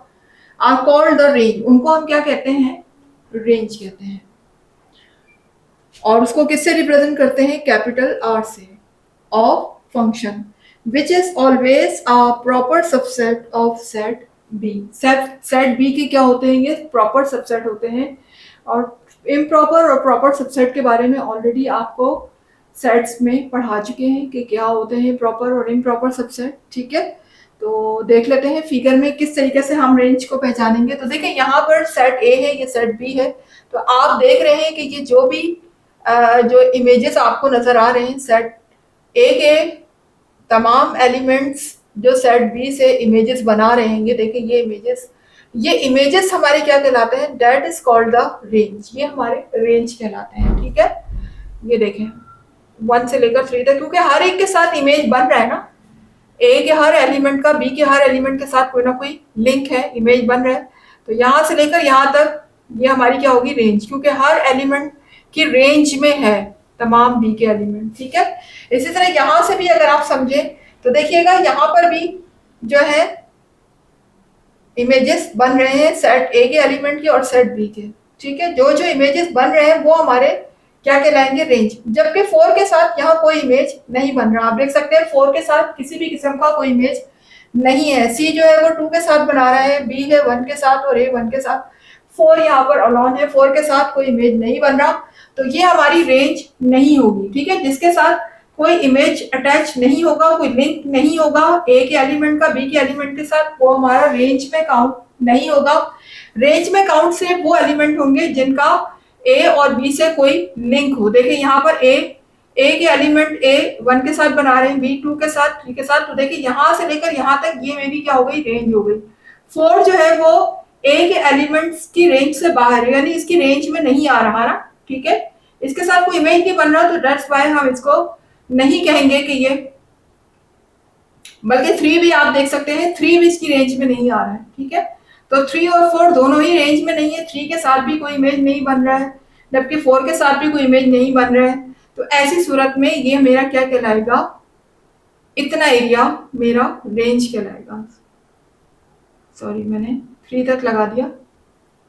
आर कॉल्ड द रेंज, उनको हम क्या कहते हैं, रेंज कहते हैं। और उसको किससे रिप्रेजेंट करते हैं, कैपिटल आर से, of function which is always a proper subset of set B. Set B के क्या होते हैं, ये प्रॉपर सबसेट होते हैं। और इम्प्रॉपर और प्रॉपर सबसेट के बारे में ऑलरेडी आपको सेट्स में पढ़ा चुके हैं कि क्या होते हैं प्रॉपर और इम्प्रॉपर सबसेट। ठीक है, तो देख लेते हैं फिगर में किस तरीके से हम रेंज को पहचानेंगे। तो देखिए यहाँ पर सेट ए है, ये सेट बी है। तो आप देख रहे हैं कि ये जो भी जो इमेजेस आपको नजर आ रहे हैं, सेट ए के तमाम एलिमेंट्स जो सेट बी से इमेजेस बना रहे हैं, ये देखिए ये इमेजेस हमारे क्या कहलाते हैं, that is called the range. ये हमारे रेंज कहलाते हैं। ठीक है, ये देखें 1 से लेकर 3 तक, क्योंकि हर एक के साथ इमेज बन रहा है ना, ए के हर एलिमेंट का बी के हर एलिमेंट के साथ कोई ना कोई लिंक है, इमेज बन रहा है। तो यहाँ से लेकर यहाँ तक ये हमारी क्या होगी, रेंज, क्योंकि हर एलिमेंट की रेंज में है तमाम बी के एलिमेंट। ठीक है, इसी तरह यहाँ से भी अगर आप समझे तो देखिएगा यहाँ पर भी जो है इमेजेस बन रहे हैं सेट ए के एलिमेंट के और सेट बी के। ठीक है, जो जो इमेजेस बन रहे हैं वो हमारे क्या कहलाएंगे, रेंज। जबकि 4 के साथ यहाँ कोई इमेज नहीं बन रहा। आप देख सकते हैं 4 के साथ किसी भी किस्म का कोई इमेज नहीं है। सी जो है वो 2 के साथ बना रहा है, बी है 1 के साथ और ए 1 के साथ। 4 यहाँ पर अलॉन है, 4 के साथ कोई इमेज नहीं बन रहा, तो ये हमारी रेंज नहीं होगी। ठीक है, जिसके साथ कोई इमेज अटैच नहीं होगा, कोई लिंक नहीं होगा ए के एलिमेंट का बी के एलिमेंट के साथ, वो हमारा रेंज में काउंट नहीं होगा। रेंज में काउंट से वो एलिमेंट होंगे जिनका ए और बी से कोई लिंक हो। देखिए यहाँ पर ए के एलिमेंट ए 1 के साथ बना रहे हैं, बी 2 के साथ, 3 के साथ। तो देखिए यहाँ से लेकर यहाँ तक ये में भी क्या हो गई, रेंज हो गई। 4 जो है वो ए के एलिमेंट्स की रेंज से बाहर है, यानी इसकी रेंज में नहीं आ रहा ना। ठीक है, इसके साथ कोई इमेज नहीं बन रहा, तो दैट्स व्हाई हम इसको नहीं कहेंगे कि ये, बल्कि 3 भी आप देख सकते हैं, 3 भी इसकी रेंज में नहीं आ रहा है। ठीक है, तो 3 और 4 दोनों ही रेंज में नहीं है। 3 के साथ भी कोई इमेज नहीं बन रहा है, जबकि 4 के साथ भी कोई इमेज नहीं बन रहा है। तो ऐसी सूरत में ये मेरा क्या कहलाएगा, इतना एरिया मेरा रेंज कहलाएगा। सॉरी मैंने 3 तक लगा दिया।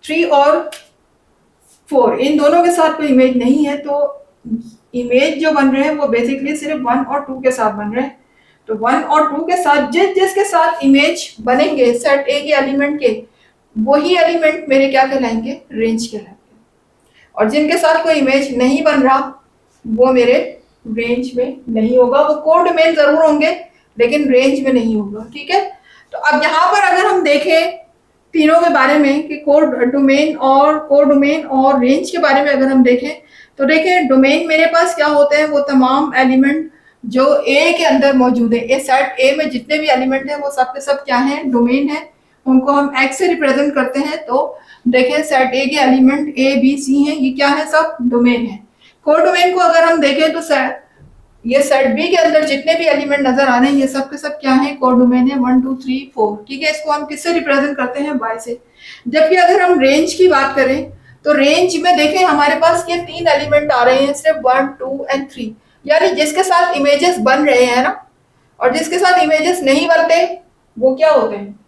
3 और 4 इन दोनों के साथ कोई इमेज नहीं है, तो इमेज जो बन रहे हैं वो बेसिकली सिर्फ 1 और 2 के साथ बन रहे हैं। तो 1 और 2 के साथ जिसके साथ इमेज बनेंगे सेट ए के एलिमेंट के, वही एलिमेंट मेरे क्या कहलाएंगे, रेंज कहलाएंगे। और जिनके साथ कोई इमेज नहीं बन रहा वो मेरे रेंज में नहीं होगा, वो कोडोमेन जरूर होंगे लेकिन रेंज में नहीं होगा। ठीक है, तो अब यहाँ पर अगर हम देखें तीनों के बारे में कि कोडोमेन और रेंज के बारे में अगर हम देखें तो देखें डोमेन मेरे पास क्या होते हैं, वो तमाम एलिमेंट जो ए के अंदर मौजूद है, ए सेट ए में जितने भी एलिमेंट हैं वो सब के सब क्या है, डोमेन है। उनको हम एक्स से रिप्रेजेंट करते हैं। तो देखें सेट ए के एलिमेंट ए बी सी हैं, ये क्या है, सब डोमेन है। कोडोमेन को अगर हम देखें तो ये सेट बी के अंदर जितने भी एलिमेंट नजर आ रहे हैं ये सब के सब क्या है, कोडोमेन है, 1 2 3 4। ठीक है, इसको हम किससे रिप्रेजेंट करते हैं, बाय से। जबकि अगर हम रेंज की बात करें तो रेंज में देखें हमारे पास ये 3 एलिमेंट आ रहे हैं, सिर्फ 1 2 एंड 3, यानी जिसके साथ इमेजेस बन रहे हैं ना, और जिसके साथ इमेजेस नहीं बनते वो क्या होते हैं,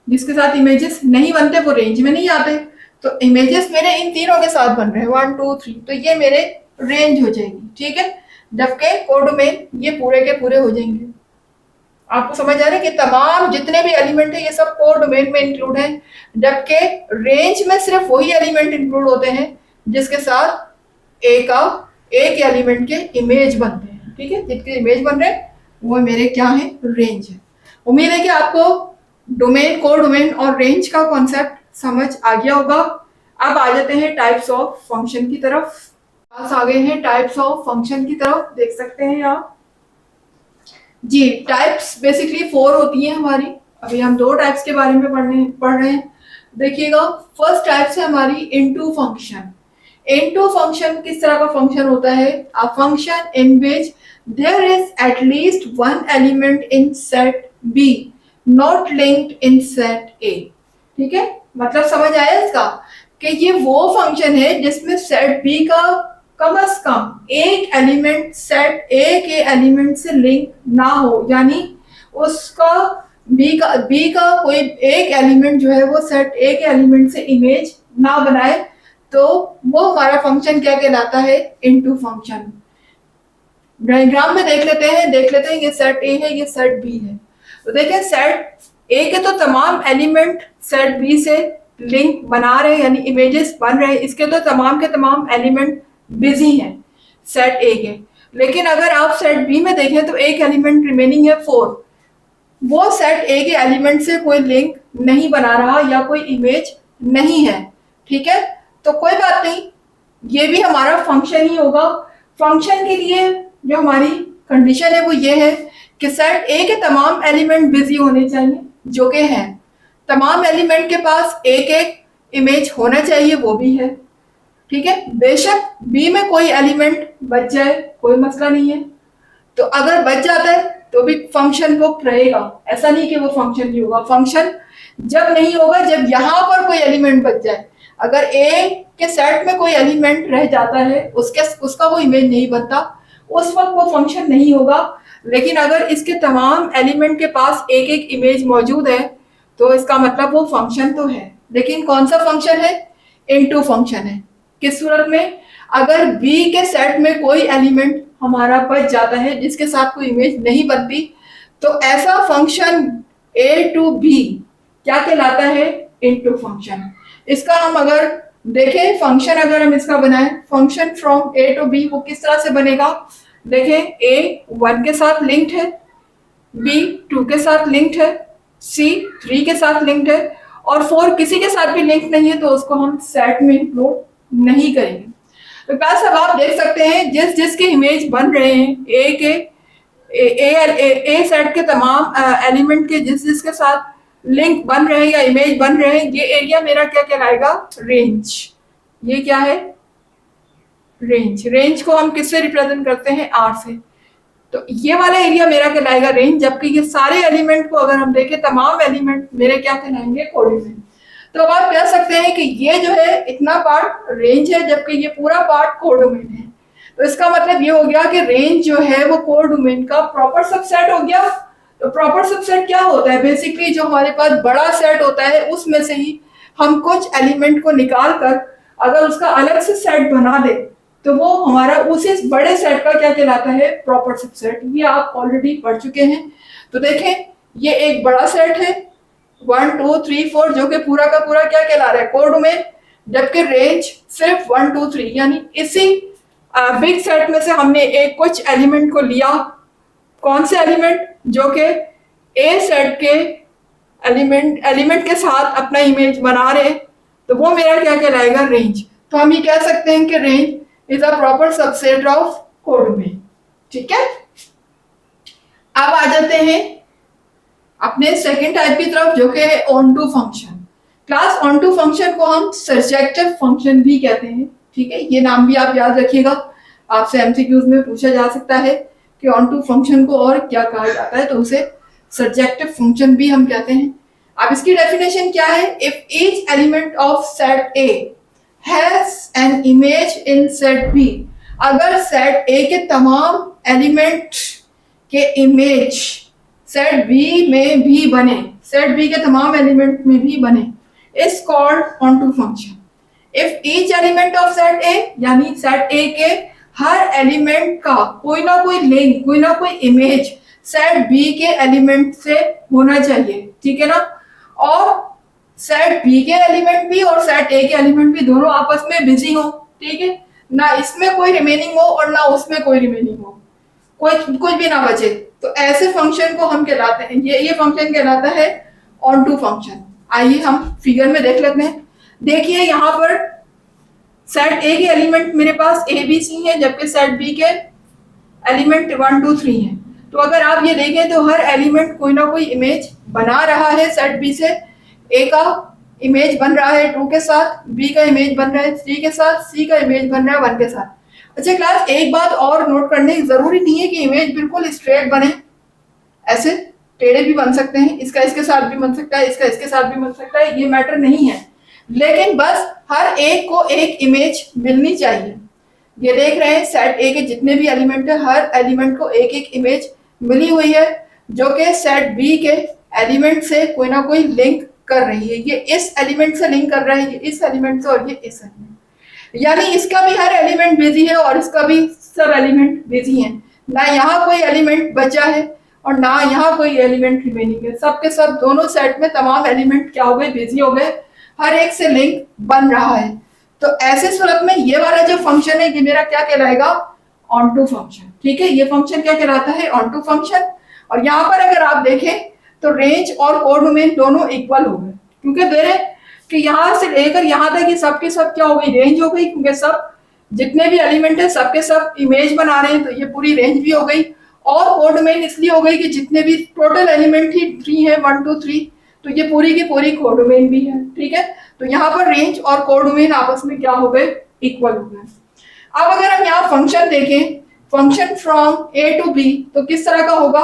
जिसके साथ इमेजेस नहीं बनते वो रेंज में नहीं आते। तो इमेजेस मेरे इन तीनों के साथ बन रहे हैं 1 2 3, तो ये मेरे रेंज हो जाएगी। ठीक है, जबकि कोडोमेन ये पूरे के पूरे हो जाएंगे। आपको समझ आ रहा है कि तमाम जितने भी एलिमेंट है ये सब कोडोमेन में इंक्लूड हैं, जबकि रेंज में सिर्फ वही एलिमेंट इंक्लूड होते हैं जिसके साथ एक एलिमेंट के इमेज बनते हैं। ठीक है, जितने इमेज बन रहे हैं वो मेरे क्या है, रेंज है। उम्मीद है कि आपको डोमेन, कोडोमेन और रेंज का कॉन्सेप्ट समझ आ गया होगा। अब आ जाते हैं टाइप्स ऑफ फंक्शन की तरफ। पास आ गए हैं टाइप्स ऑफ फंक्शन की तरफ, देख सकते हैं आप जी। टाइप्स बेसिकली 4 होती हैं हमारी। अभी हम 2 टाइप्स के बारे में पढ़ रहे हैं। देखिएगा, फर्स्ट टाइप है हमारी इनटू फंक्शन। इनटू फंक्शन किस तरह का फंक्शन होता है, a function in which there is at least one element in set B not linked in set A. ठीक है, मतलब समझ आया इसका कि ये वो फंक्शन है जिसमें सेट बी का कम से कम एक एलिमेंट सेट ए के एलिमेंट से लिंक ना हो, यानी उसका बी का कोई एक एलिमेंट जो है वो सेट ए के एलिमेंट से इमेज ना बनाए, तो वो हमारा फंक्शन क्या कहलाता है, इनटू फंक्शन। डायग्राम में देख लेते हैं ये सेट ए है, ये सेट बी है। तो देखें सेट ए के तो तमाम एलिमेंट सेट बी से लिंक बना रहे हैं, यानी इमेजेस बन रहे हैं। इसके तो तमाम के तमाम एलिमेंट बिजी हैं सेट ए के। लेकिन अगर आप सेट बी में देखें तो एक एलिमेंट रिमेनिंग है 4, वो सेट ए के एलिमेंट से कोई लिंक नहीं बना रहा या कोई इमेज नहीं है। ठीक है, तो कोई बात नहीं, ये भी हमारा फंक्शन ही होगा। फंक्शन के लिए जो हमारी कंडीशन है वो ये है कि सेट ए के तमाम एलिमेंट बिजी होने चाहिए, जो कि हैं। तमाम एलिमेंट के पास एक एक इमेज होना चाहिए, वो भी है। ठीक है, बेशक बी में कोई एलिमेंट बच जाए कोई मसला नहीं है। तो अगर बच जाता है तो भी फंक्शन वो रहेगा, ऐसा नहीं कि वो फंक्शन नहीं होगा। फंक्शन जब नहीं होगा जब यहाँ पर कोई एलिमेंट बच जाए। अगर ए के सेट में कोई एलिमेंट रह जाता है, उसका वो इमेज नहीं बनता, उस वक्त वो फंक्शन नहीं होगा। लेकिन अगर इसके तमाम एलिमेंट के पास एक एक इमेज मौजूद है तो इसका मतलब वो फंक्शन तो है। लेकिन कौन सा फंक्शन है, इनटू फंक्शन है। किस सूरत में, अगर बी के सेट में कोई एलिमेंट हमारा बच जाता है जिसके साथ कोई इमेज नहीं बनती, तो ऐसा फंक्शन ए टू बी क्या कहलाता है, इनटू फंक्शन। इसका हम अगर देखें फंक्शन, अगर हम इसका बनाएं function from A to B, वो किस तरह से बनेगा। देखें, ए 1 के साथ लिंक्ड है, बी 2 के साथ लिंक्ड है, सी 3 के साथ लिंक्ड है, और 4 किसी के साथ भी लिंक नहीं है, तो उसको हम सेट में इंक्लूड नहीं करेंगे। तो क्लास अब आप देख सकते हैं जिस जिसके इमेज बन रहे हैं ए के ए सेट के तमाम एलिमेंट के जिस जिसके साथ लिंक बन रहे हैं या इमेज बन रहे हैं, ये एरिया मेरा क्या कहलाएगा, रेंज। ये क्या है, रेंज। रेंज को हम किससे रिप्रेजेंट करते हैं, आर से। तो ये वाला एरिया मेरा कहलाएगा रेंज, जबकि ये सारे एलिमेंट को अगर हम देखें तमाम एलिमेंट मेरे क्या कहलाएंगे, कोऑर्डिनेट। तो अब आप कह सकते हैं कि ये जो है इतना पार्ट रेंज है जबकि ये पूरा पार्ट कोडोमेन है। तो इसका मतलब ये हो गया कि रेंज जो है वो कोडोमेन का प्रॉपर सबसेट हो गया। तो प्रॉपर सबसेट क्या होता है, बेसिकली जो हमारे पास बड़ा सेट होता है उसमें से ही हम कुछ एलिमेंट को निकाल कर अगर उसका अलग से सेट बना दे तो वो हमारा उसी बड़े सेट का क्या कहलाता है, प्रॉपर सबसेट। ये आप ऑलरेडी पढ़ चुके हैं। तो देखें, ये एक बड़ा सेट है, 1 2 3 4 जो कि पूरा का पूरा क्या कहला रहा है, कोडोमेन, जबकि रेंज सिर्फ 1 2 3। यानी इसी बिग सेट में से हमने एक कुछ एलिमेंट को लिया, कौन से एलिमेंट, जो कि ए सेट के एलिमेंट के साथ अपना इमेज बना रहे, तो वो मेरा क्या कहलाएगा, रेंज। तो हम ये कह सकते हैं कि range is a proper subset of codomain. ठीक है, अब आ जाते हैं अपने सेकेंड टाइप की तरफ, जो कि है onto function. Class onto function को हम सर्जेक्टिव फंक्शन भी कहते हैं। ठीक है, ये नाम भी आप याद रखिएगा, आपसे एमसीक्यूज में पूछा जा सकता है कि ऑन टू फंक्शन को और क्या कहा जाता है, तो उसे सर्जेक्टिव फंक्शन भी हम कहते हैं। अब इसकी डेफिनेशन क्या है, if each element of set A has an image in set B, अगर सेट ए के तमाम एलिमेंट के इमेज सेट बी में भी बने, सेट बी के तमाम एलिमेंट में भी बने, is called onto function. If each element of set A, यानी सेट ए के हर एलिमेंट का कोई ना कोई लिंक, कोई ना कोई इमेज सेट बी के एलिमेंट से होना चाहिए। ठीक है ना, और सेट बी के एलिमेंट भी और सेट ए के एलिमेंट भी दोनों आपस में बिजी हो। ठीक है, ना इसमें कोई रिमेनिंग हो और ना उसमें कोई रिमेनिंग हो, कोई कुछ भी ना बचे, तो ऐसे फंक्शन को हम कहलाते हैं, ये फंक्शन कहलाता है ऑन टू फंक्शन। आइए हम फिगर में देख लेते हैं। देखिए यहाँ पर सेट ए के एलिमेंट मेरे पास ए बी सी है, जबकि सेट बी के एलिमेंट 1 2 3 है। तो अगर आप ये देखें तो हर एलिमेंट कोई ना कोई इमेज बना रहा है सेट बी से। ए का इमेज बन रहा है 2 के साथ, बी का इमेज बन रहा है 3 के साथ, सी का इमेज बन रहा है 1 के साथ। अच्छा क्लास, एक बात और नोट करने की जरूरी नहीं है कि इमेज बिल्कुल स्ट्रेट बने, ऐसे टेढ़े भी बन सकते हैं, इसका इसके साथ भी बन सकता है, इसका इसके साथ भी बन सकता है, ये मैटर नहीं है, लेकिन बस हर एक को एक इमेज मिलनी चाहिए। ये देख रहे हैं सेट ए के जितने भी एलिमेंट है, हर एलिमेंट को एक एक इमेज मिली हुई है, जो कि सेट बी के एलिमेंट से कोई ना कोई लिंक कर रही है। ये इस एलिमेंट से लिंक कर रहा है, ये इस एलिमेंट से, और ये इस एलिमेंट, यानी इसका भी हर एलिमेंट बिजी है और इसका भी सब एलिमेंट बिजी है। ना यहाँ कोई एलिमेंट बचा है और ना यहाँ कोई एलिमेंट रिमेनिंग है, सब के सब दोनों सेट में तमाम एलिमेंट क्या हो गए, बिजी हो गए, हर एक से लिंक बन रहा है। तो ऐसे सूरत में ये वाला जो फंक्शन है, ये मेरा क्या कहलाएगा, ऑन टू फंक्शन। ठीक है, ये फंक्शन क्या कहलाता है, ऑन टू फंक्शन। और यहाँ पर अगर आप देखें तो रेंज और कोडोमेन दोनों इक्वल हो गए, क्योंकि दे रहे कि यहाँ से लेकर यहाँ तक ये सब के सब क्या हो गई, रेंज हो गई, क्योंकि सब जितने भी एलिमेंट है सबके सब इमेज बना रहे हैं, तो ये पूरी रेंज भी हो गई। और कोडोमेन इसलिए हो गई कि जितने भी टोटल एलिमेंट ही 3 है, 1 2 3, तो ये पूरी की पूरी कोडोमेन भी है। ठीक है, तो यहाँ पर रेंज और कोडोमेन आपस में क्या हो गए, इक्वल हो गए। अब अगर हम यहाँ फंक्शन देखें, function from A to B, तो किस तरह का होगा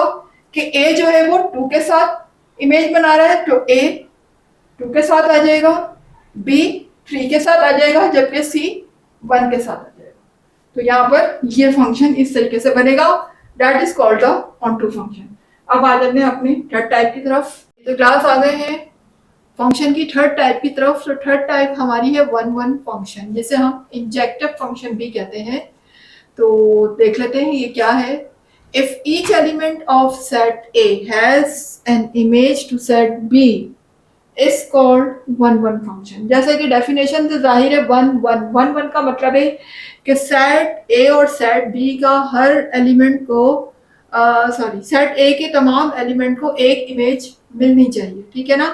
कि ए जो है वो 2 के साथ इमेज बना रहा है, तो ए 2 के साथ आ जाएगा, बी 3 के साथ आ जाएगा, जबकि सी 1 के साथ आ जाएगा। तो यहाँ पर ये फंक्शन इस तरीके से बनेगा, that is called the onto function. अब आ जाते हैं अपने थर्ड टाइप की तरफ। तो क्लास आ गए हैं फंक्शन की थर्ड टाइप की तरफ। तो थर्ड टाइप हमारी है 1 1 फंक्शन, जिसे हम इंजेक्टिव फंक्शन भी कहते हैं। तो देख लेते हैं ये क्या है। If each element of set A has an image to set B is called 1 1 function. जैसे कि डेफिनेशन से जाहिर है 1 1 1 का मतलब है कि सेट ए और सेट बी का हर एलिमेंट को सेट ए के तमाम एलिमेंट को एक इमेज मिलनी चाहिए। ठीक है ना,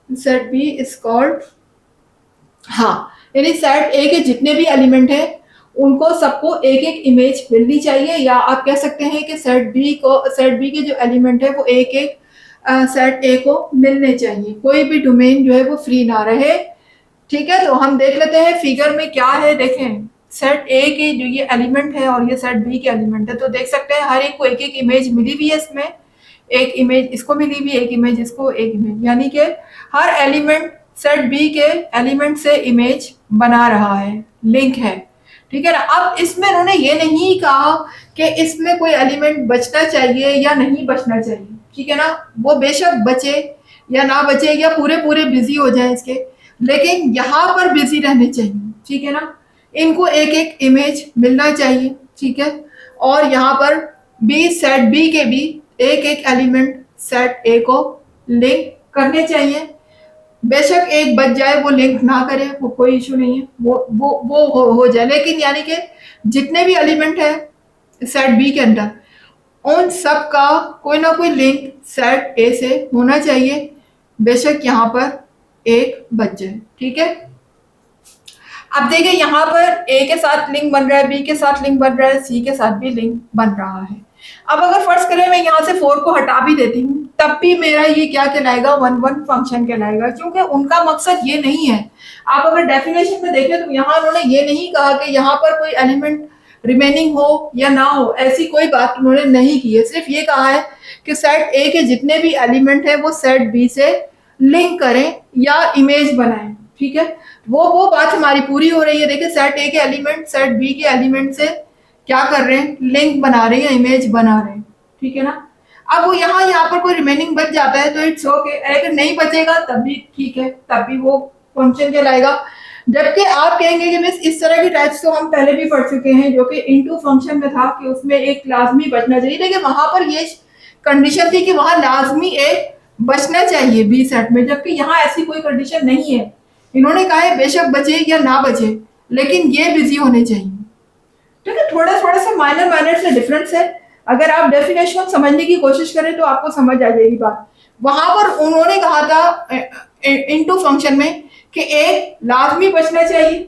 सेट बी इज कॉल्ड, हाँ, यानी सेट ए के जितने भी एलिमेंट हैं उनको सबको एक एक इमेज मिलनी चाहिए, या आप कह सकते हैं कि सेट बी के जो एलिमेंट है वो एक एक सेट ए को मिलने चाहिए, कोई भी डोमेन जो है वो फ्री ना रहे। ठीक है, तो हम देख लेते हैं फिगर में क्या है। देखें सेट ए के जो ये एलिमेंट है और ये सेट बी के एलिमेंट है, तो देख सकते हैं हर एक को एक एक इमेज मिली हुई है। इसमें एक इमेज इसको मिली हुई, एक इमेज इसको, एक इमेज, यानी कि हर एलिमेंट सेट बी के एलिमेंट से इमेज बना रहा है, लिंक है। ठीक है ना, अब इसमें उन्होंने ये नहीं कहा कि इसमें कोई एलिमेंट बचना चाहिए या नहीं बचना चाहिए। ठीक है ना, वो बेशक बचे या ना बचे या पूरे पूरे बिजी हो जाए इसके, लेकिन यहाँ पर बिजी रहने चाहिए। ठीक है ना, इनको एक एक इमेज मिलना चाहिए। ठीक है, और यहाँ पर बी सेट बी के भी एक एक एलिमेंट सेट ए को लिंक करने चाहिए। बेशक एक बच जाए, वो लिंक ना करे, वो कोई इशू नहीं है, वो हो जाए, लेकिन यानी कि जितने भी एलिमेंट है सेट बी के अंदर, उन सब का कोई ना कोई लिंक सेट ए से होना चाहिए, बेशक यहाँ पर एक बच जाए। ठीक है, अब देखिए यहाँ पर ए के साथ लिंक बन रहा है, बी के साथ लिंक बन रहा है, सी के साथ भी लिंक बन रहा है। अब अगर फर्ज करें मैं यहाँ से 4 को हटा भी देती हूँ, तब भी मेरा ये क्या कहलाएगा, 1-1 फंक्शन कहलाएगा, क्योंकि उनका मकसद ये नहीं है। आप अगर डेफिनेशन में देखें तो यहाँ उन्होंने ये नहीं कहा कि यहाँ पर कोई एलिमेंट रिमेनिंग हो या ना हो, ऐसी कोई बात उन्होंने नहीं की है। सिर्फ ये कहा है कि सेट ए के जितने भी एलिमेंट है वो सेट बी से लिंक करें या इमेज बनाएं। ठीक है, वो बात हमारी पूरी हो रही है। देखिए सेट ए के एलिमेंट सेट बी के एलिमेंट से क्या कर रहे हैं, लिंक बना रहे हैं, इमेज बना रहे हैं। ठीक है ना, अब वो यहाँ पर कोई रिमेनिंग बच जाता है तो इट्स ओके, अगर नहीं बचेगा तब भी ठीक है, तब भी वो फंक्शन कहलाएगा। जबकि आप कहेंगे कि मिस इस तरह की टाइप्स तो हम पहले भी पढ़ चुके हैं, जो कि इनटू फंक्शन में था कि उसमें एक लाजमी बचना चाहिए। देखिए वहां पर ये कंडीशन थी कि वहां लाजमी एक बचना चाहिए बी सेट में, जबकि यहाँ ऐसी कोई कंडीशन नहीं है। इन्होंने कहा है बेशक बचे या ना बचे, लेकिन ये बिजी होने चाहिए। ठीक है, थोड़ा थोड़ा सा माइनर से डिफरेंस है। अगर आप डेफिनेशन समझने की कोशिश करें तो आपको समझ आ जाएगी बात। वहां पर उन्होंने कहा था इनटू फंक्शन में कि एक लाजमी बचना चाहिए,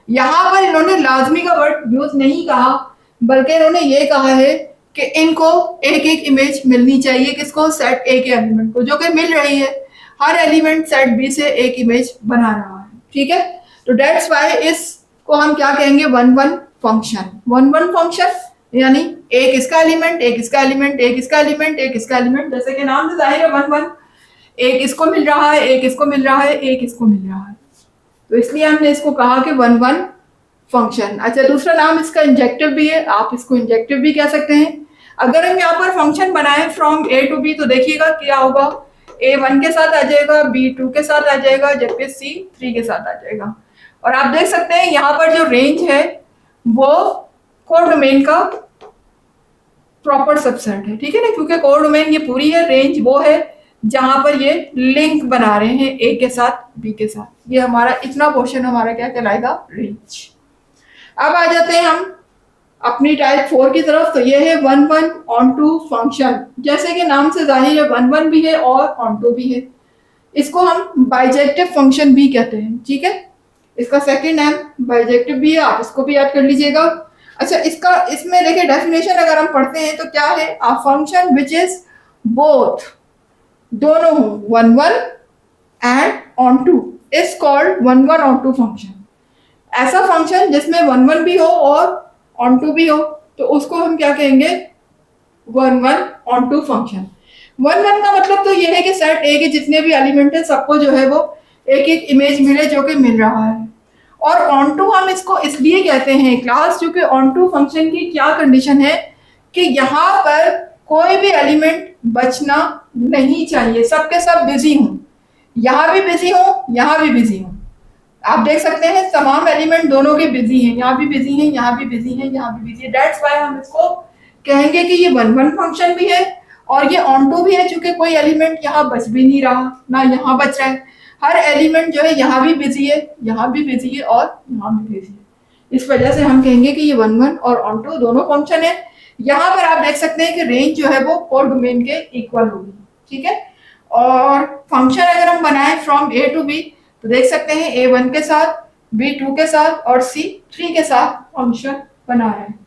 यहां पर इन्होंने लाजमी का वर्ड यूज नहीं कहा, बल्कि इन्होंने ये कहा है कि इनको एक एक इमेज मिलनी चाहिए, किसको, सेट ए के एलिमेंट को, जो कि मिल रही है। हर एलिमेंट सेट बी से एक इमेज बना रहा है। ठीक है, तो दैट्स व्हाई इसको हम क्या कहेंगे, 1-1 फंक्शन। 1-1 फंक्शन यानी एक इसका एलिमेंट, एक इसका एलिमेंट, एक इसका एलिमेंट, एक इसका एलिमेंट, जैसे कि नाम से जाहिर है 1-1, एक इसको मिल रहा है, एक इसको मिल रहा है, एक इसको मिल रहा है, तो इसलिए हमने इसको कहा कि 1-1 फंक्शन। अच्छा, दूसरा नाम इसका इंजेक्टिव भी है, आप इसको इंजेक्टिव भी कह सकते हैं। अगर हम यहाँ पर फंक्शन बनाएं फ्रॉम ए टू बी, तो देखिएगा क्या होगा, A1 के साथ आ जाएगा, B2 के साथ आ जाएगा, जबकि C3 के साथ आ जाएगा। और आप देख सकते हैं यहाँ पर जो रेंज है वो कोडोमेन का प्रॉपर सबसेट है। ठीक है ना, क्योंकि कोडोमेन ये पूरी है, रेंज वो है जहां पर ये लिंक बना रहे हैं ए के साथ बी के साथ। ये हमारा इतना पोर्शन हमारा क्या कहलाएगा, रेंज। अब आ जाते हैं हम अपनी टाइप 4 की तरफ। तो ये है 1-1 ऑन-टू फंक्शन। जैसे कि नाम से जाहिर है 1-1 भी है और ऑन-टू भी है। इसको हम बाइजेक्टिव फंक्शन भी कहते हैं। ठीक है, इसका सेकंड नेम बाइजेक्टिव भी है, आप इसको भी याद कर लीजिएगा। अच्छा, इसमें देखिए डेफिनेशन अगर हम पढ़ते हैं तो क्या है, a function which is both, दोनों हो, 1-1 and on-to is called 1-1 on-to function. ऐसा फंक्शन जिसमें 1-1 भी हो और ऑन-टू भी हो, तो उसको हम क्या कहेंगे, 1-1 ऑन-टू फंक्शन। 1-1 का मतलब तो ये है कि सेट ए के जितने भी एलिमेंट है सबको जो है वो एक एक इमेज मिले, जो कि मिल रहा है। और ऑन-टू हम इसको इसलिए कहते हैं क्लास, क्योंकि ऑन-टू फंक्शन की क्या कंडीशन है कि यहाँ पर कोई भी एलिमेंट बचना नहीं चाहिए, सबके सब बिजी हों, यहाँ भी बिजी हो, यहाँ भी बिजी हो। आप देख सकते हैं तमाम एलिमेंट दोनों के बिजी हैं, यहाँ भी बिजी हैं, यहाँ भी बिजी हैं, यहाँ भी बिजी है। दैट्स व्हाई हम इसको कहेंगे कि ये 1-1 फंक्शन भी है और ये ऑन-टू भी है, चूंकि कोई एलिमेंट यहाँ बच भी नहीं रहा, ना यहाँ बच रहा है। हर एलिमेंट जो है यहाँ भी बिजी है, यहाँ भी बिजी है और यहाँ भी बिजी है। इस वजह से हम कहेंगे कि ये 1-1 और ऑन-टू दोनों फंक्शन है। यहाँ पर आप देख सकते हैं कि रेंज जो है वो कोडोमेन के इक्वल होगी। ठीक है, और फंक्शन अगर हम बनाएं फ्रॉम ए टू बी, तो देख सकते हैं A1 के साथ, B2 के साथ और C3 के साथ फंक्शन बना रहे हैं।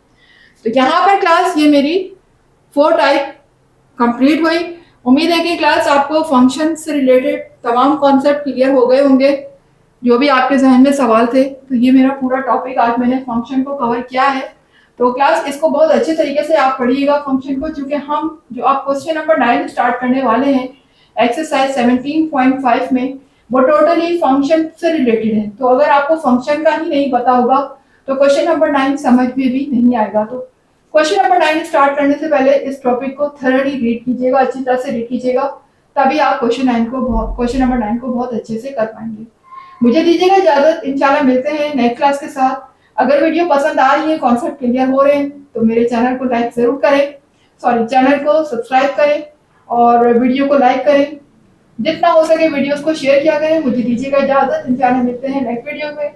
तो यहाँ पर क्लास ये मेरी 4 टाइप कंप्लीट हुई। उम्मीद है कि क्लास आपको फंक्शन से रिलेटेड तमाम कॉन्सेप्ट क्लियर हो गए होंगे, जो भी आपके जहन में सवाल थे। तो ये मेरा पूरा टॉपिक आज मैंने फंक्शन को कवर किया है। तो क्लास इसको बहुत अच्छे तरीके से आप पढ़िएगा फंक्शन को, क्योंकि हम जो आप क्वेश्चन नंबर 9 स्टार्ट करने वाले हैं एक्सरसाइज 17.5 में, वो टोटली फंक्शन से रिलेटेड है। तो अगर आपको फंक्शन का ही नहीं पता होगा तो क्वेश्चन नंबर 9 समझ में भी नहीं आएगा। तो क्वेश्चन नंबर 9 स्टार्ट करने से पहले इस टॉपिक को थोरली रीड कीजिएगा, अच्छी तरह से रीड कीजिएगा, तभी आप क्वेश्चन नंबर 9 को बहुत अच्छे से कर पाएंगे। मुझे दीजिएगा इजाजत, इंशाल्लाह मिलते हैं नेक्स्ट क्लास के साथ। अगर वीडियो पसंद आ रही है, कॉन्सेप्ट क्लियर हो रहे हैं, तो मेरे चैनल को चैनल को सब्सक्राइब करें और वीडियो को लाइक करें। जितना हो सके वीडियोस को शेयर किया करें। मुझे दीजिएगा इजाजत, इंशाल्लाह मिलते हैं नेक्स्ट वीडियो में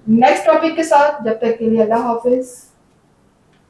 नेक्स्ट टॉपिक के साथ। जब तक के लिए अल्लाह हाफिज।